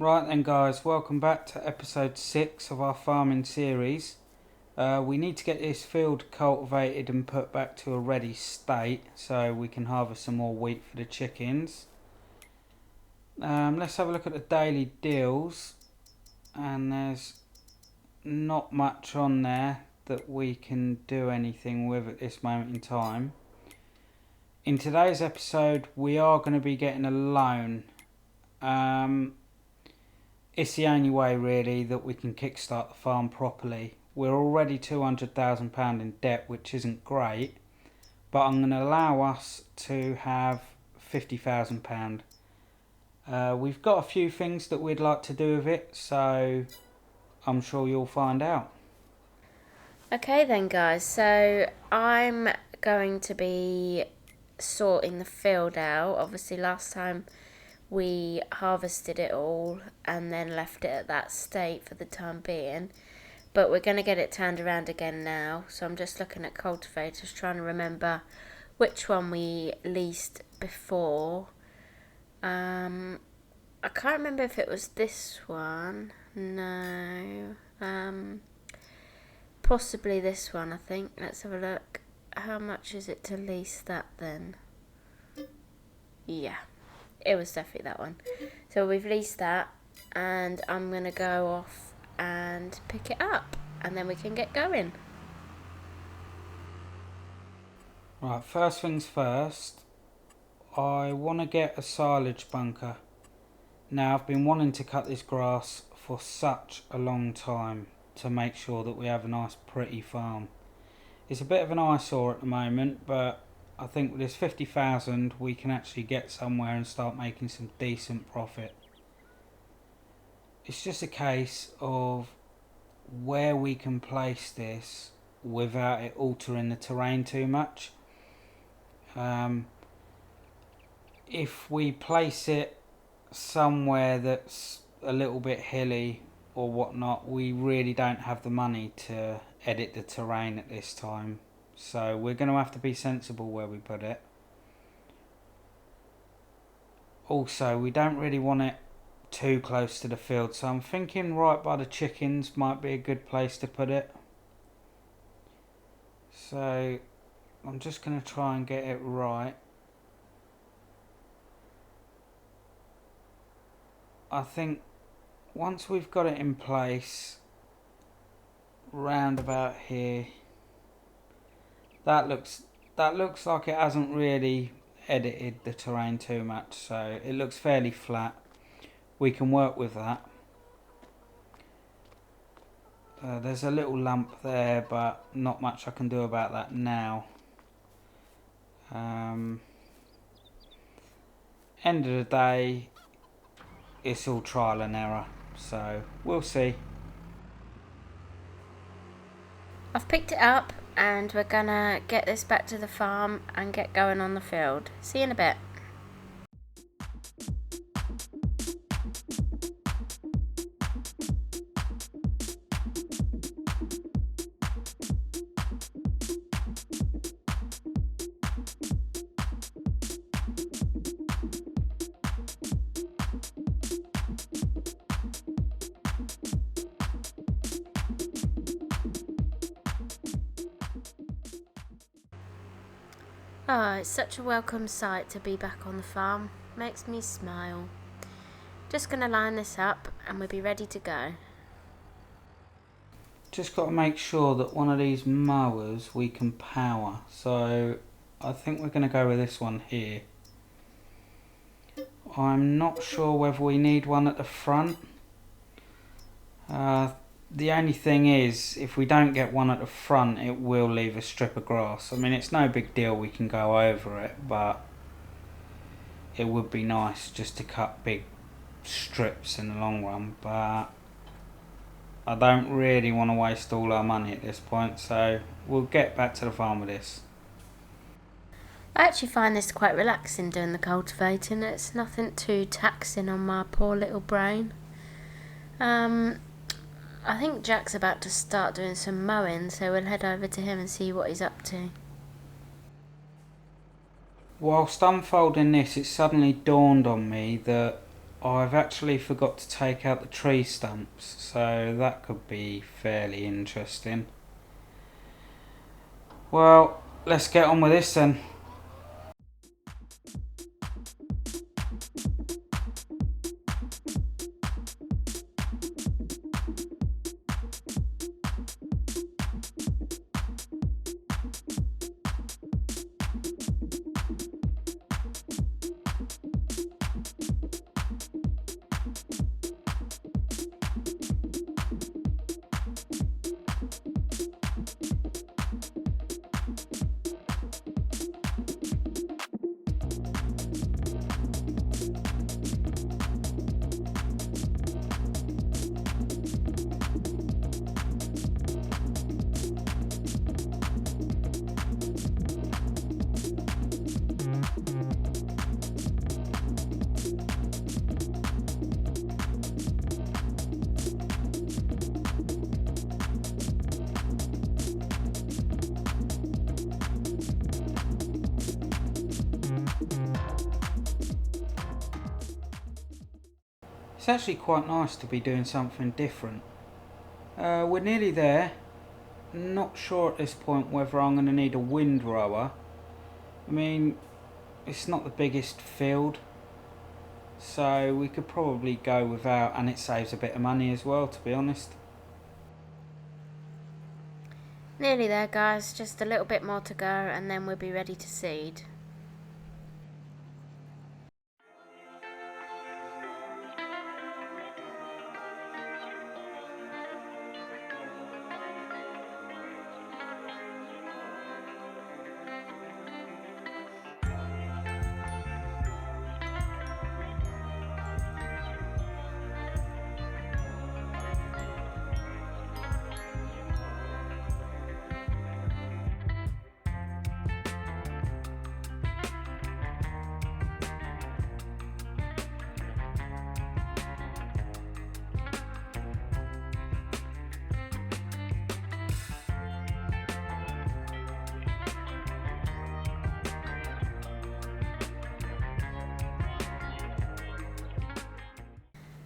Right then guys, welcome back to episode 6 of our farming series. We need to get this field cultivated and put back to a ready state so we can harvest some more wheat for the chickens. Let's have a look at the daily deals, and there's not much on there that we can do anything with at this moment in time. In today's episode we are going to be getting a loan. It's the only way really that we can kickstart the farm properly. We're already £200,000 in debt, which isn't great, but I'm going to allow us to have £50,000. We've got a few things that we'd like to do with it, so I'm sure you'll find out. Okay then guys, so I'm going to be sorting the field out. Obviously last time we harvested it all and then left it at that state for the time being, but we're going to get it turned around again now. So I'm just looking at cultivators, trying to remember which one we leased before. I can't remember if it was this one. No. Possibly this one, I think. Let's have a look. How much is it to lease that then? Yeah, it was definitely that one. So we've leased that, and I'm going to go off and pick it up, and then we can get going. Right, first things first, I want to get a silage bunker. Now, I've been wanting to cut this grass for such a long time to make sure that we have a nice pretty farm. It's a bit of an eyesore at the moment, but I think with this 50,000 we can actually get somewhere and start making some decent profit. It's just a case of where we can place this without it altering the terrain too much. If we place it somewhere that's a little bit hilly or whatnot, we really don't have the money to edit the terrain at this time, so we're going to have to be sensible where we put it. Also, we don't really want it too close to the field, so I'm thinking right by the chickens might be a good place to put it. So I'm just going to try and get it right. I think once we've got it in place round about here, that looks like it hasn't really edited the terrain too much, so it looks fairly flat. We can work with that. There's a little lump there, but not much I can do about that now. End of the day, it's all trial and error, so we'll see. I've picked it up, and we're going to get this back to the farm and get going on the field. See you in a bit. Oh, it's such a welcome sight to be back on the farm. Makes me smile. Just going to line this up and we'll be ready to go. Just got to make sure that one of these mowers we can power, so I think we're going to go with this one here. I'm not sure whether we need one at the front. The only thing is, if we don't get one at the front, it will leave a strip of grass. I mean, it's no big deal, we can go over it, but it would be nice just to cut big strips in the long run. But I don't really want to waste all our money at this point, so we'll get back to the farm with this. I actually find this quite relaxing doing the cultivating. It's nothing too taxing on my poor little brain. I think Jack's about to start doing some mowing, so we'll head over to him and see what he's up to. Whilst unfolding this, it suddenly dawned on me that I've actually forgot to take out the tree stumps, so that could be fairly interesting. Well, let's get on with this then. It's actually quite nice to be doing something different. We're nearly there. Not sure at this point whether I'm going to need a windrower. I mean, it's not the biggest field, so we could probably go without, and it saves a bit of money as well, to be honest. Nearly there, guys. Just a little bit more to go and then we'll be ready to seed.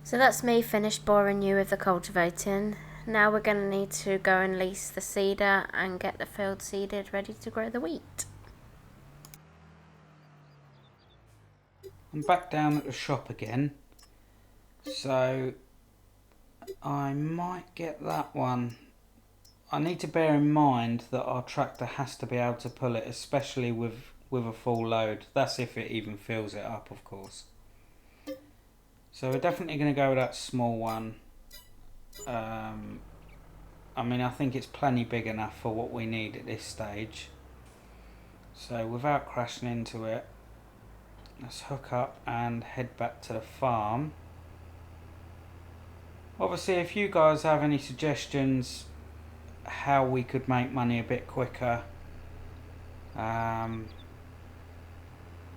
So that's me finished boring you with the cultivating. Now we're going to need to go and lease the seeder and get the field seeded, ready to grow the wheat. I'm back down at the shop again, so I might get that one. I need to bear in mind that our tractor has to be able to pull it, especially with a full load. That's if it even fills it up, of course. So we're definitely going to go with that small one. I mean, I think it's plenty big enough for what we need at this stage. So without crashing into it, let's hook up and head back to the farm. Obviously, if you guys have any suggestions how we could make money a bit quicker,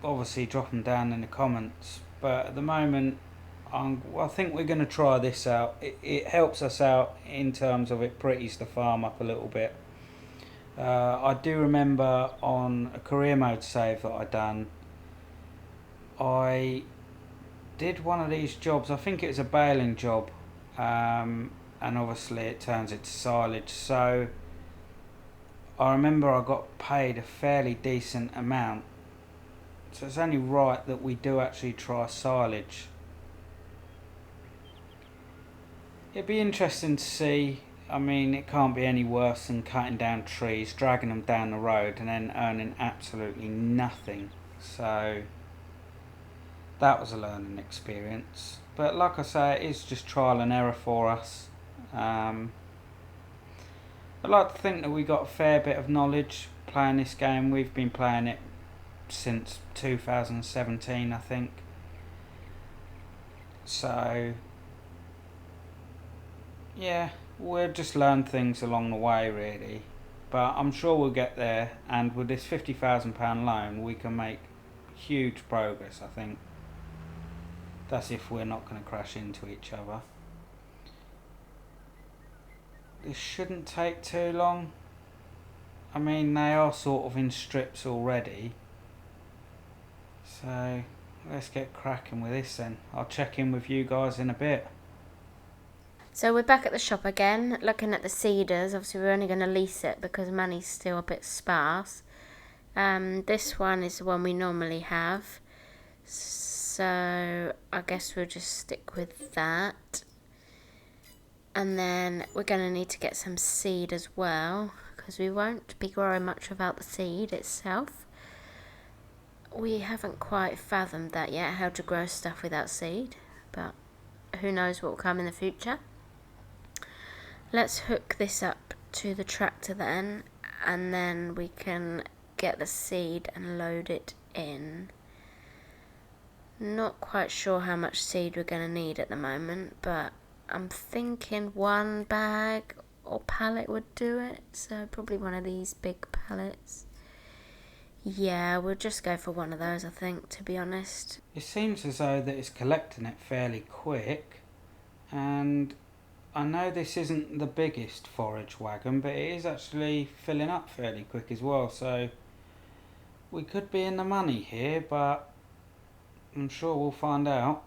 obviously drop them down in the comments. But at the moment, I think we're going to try this out. It helps us out in terms of it pretties the farm up a little bit. I do remember on a career mode save that I done, I did one of these jobs. I think it was a baling job, and obviously it turns into silage. So I remember I got paid a fairly decent amount. So it's only right that we do actually try silage. It'd be interesting to see. I mean, it can't be any worse than cutting down trees, dragging them down the road and then earning absolutely nothing. So that was a learning experience. But like I say, it is just trial and error for us. I'd like to think that we got a fair bit of knowledge playing this game. We've been playing it since 2017, I think. So yeah, we'll just learn things along the way, really. But I'm sure we'll get there, and with this £50,000 loan, we can make huge progress, I think. That's if we're not going to crash into each other. This shouldn't take too long. I mean, they are sort of in strips already. So, let's get cracking with this then. I'll check in with you guys in a bit. So we're back at the shop again, looking at the cedars. Obviously we're only going to lease it because money's still a bit sparse. This one is the one we normally have, so I guess we'll just stick with that. And then we're going to need to get some seed as well, because we won't be growing much without the seed itself. We haven't quite fathomed that yet, how to grow stuff without seed, but who knows what will come in the future. Let's hook this up to the tractor then, and then we can get the seed and load it in. Not quite sure how much seed we're going to need at the moment, but I'm thinking 1 bag or pallet would do it, so probably one of these big pallets. Yeah, we'll just go for one of those, I think, to be honest. It seems as though that it's collecting it fairly quick, and I know this isn't the biggest forage wagon, but it is actually filling up fairly quick as well, so we could be in the money here, but I'm sure we'll find out.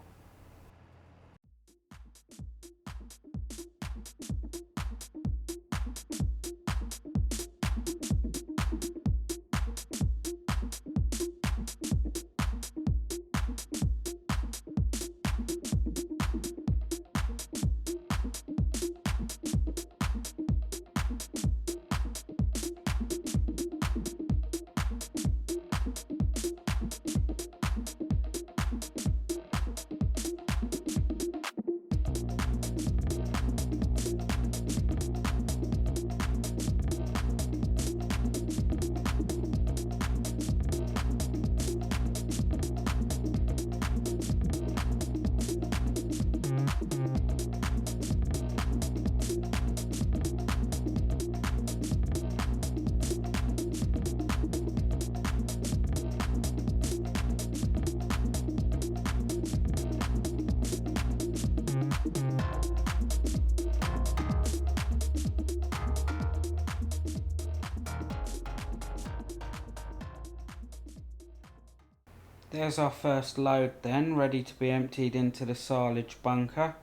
There's our first load then, ready to be emptied into the silage bunker.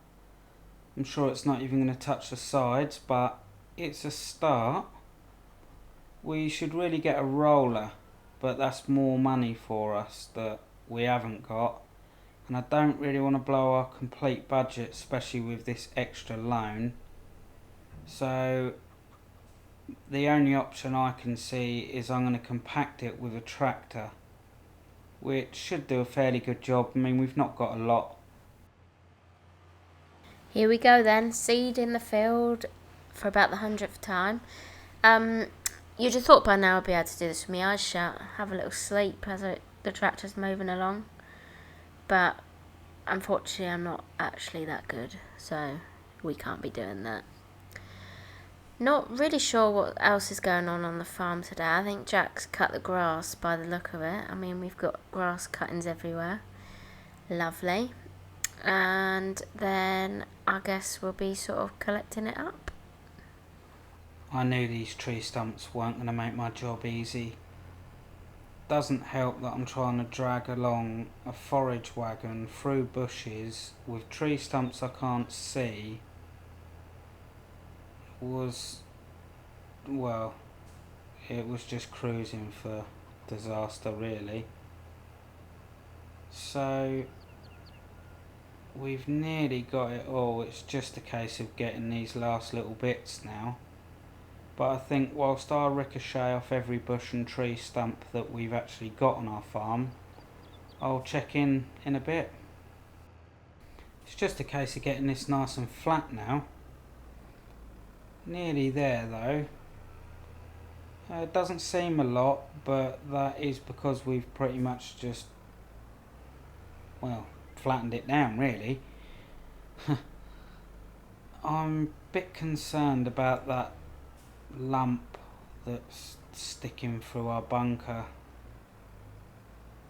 I'm sure it's not even going to touch the sides, but it's a start. We should really get a roller, but that's more money for us that we haven't got. And I don't really want to blow our complete budget, especially with this extra loan. So the only option I can see is I'm going to compact it with a tractor, which should do a fairly good job. I mean, we've not got a lot. Here we go then, seed in the field for about the 100th time. You'd have thought by now I'd be able to do this with my eyes shut, have a little sleep as the tractor's moving along. But unfortunately I'm not actually that good, so we can't be doing that. Not really sure what else is going on the farm today. I think Jack's cut the grass by the look of it. I mean, we've got grass cuttings everywhere. Lovely. And then I guess we'll be sort of collecting it up. I knew these tree stumps weren't going to make my job easy. Doesn't help that I'm trying to drag along a forage wagon through bushes with tree stumps I can't see. Well, it was just cruising for disaster really. So we've nearly got it all. It's just a case of getting these last little bits now. But I think whilst I ricochet off every bush and tree stump that we've actually got on our farm, I'll check in a bit. It's just a case of getting this nice and flat now. Nearly there though. It doesn't seem a lot, but that is because we've pretty much just, well, flattened it down really. I'm a bit concerned about that lump that's sticking through our bunker,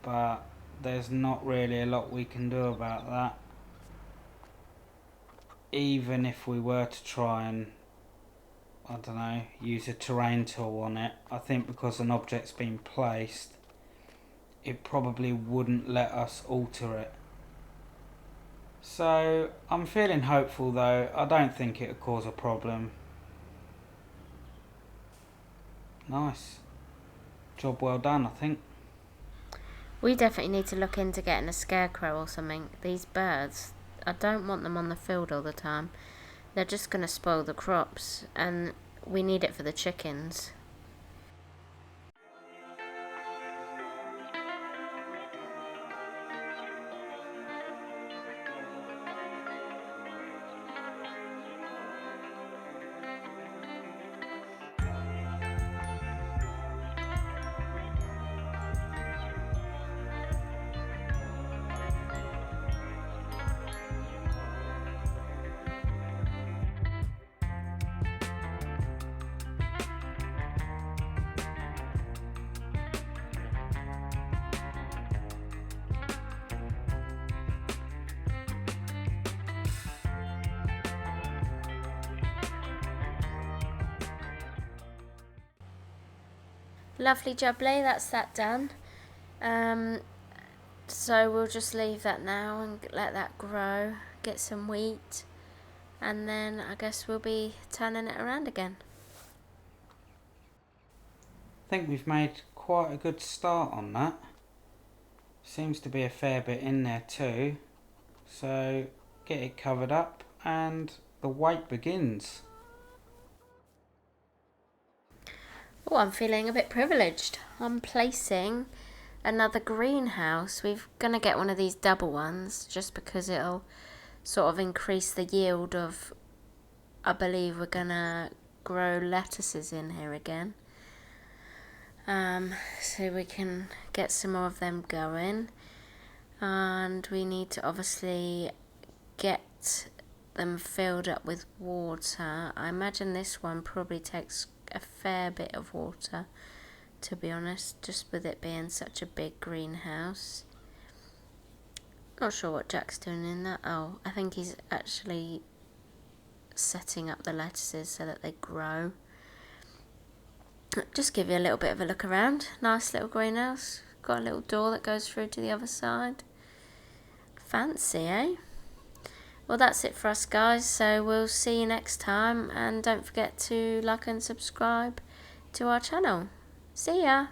but there's not really a lot we can do about that. Even if we were to try and, I don't know, use a terrain tool on it, I think because an object's been placed, it probably wouldn't let us alter it. So I'm feeling hopeful though. I don't think it'll cause a problem. Nice. Job well done, I think. We definitely need to look into getting a scarecrow or something. These birds, I don't want them on the field all the time. They're just going to spoil the crops, and we need it for the chickens. Lovely jubbly, that's that done. So we'll just leave that now and let that grow, get some wheat, and then I guess we'll be turning it around again. I think we've made quite a good start on that. Seems to be a fair bit in there too. So get it covered up and the wait begins. Oh, I'm feeling a bit privileged. I'm placing another greenhouse. We're going to get one of these double ones just because it'll sort of increase the yield of, I believe we're going to grow lettuces in here again. So we can get some more of them going. And we need to obviously get them filled up with water. I imagine this one probably takes a fair bit of water, to be honest, just with it being such a big greenhouse. Not sure what Jack's doing in that. Oh, I think he's actually setting up the lettuces so that they grow. Just give you a little bit of a look around. Nice little greenhouse. Got a little door that goes through to the other side. Fancy, eh? Well, that's it for us, guys. So we'll see you next time. And don't forget to like and subscribe to our channel. See ya!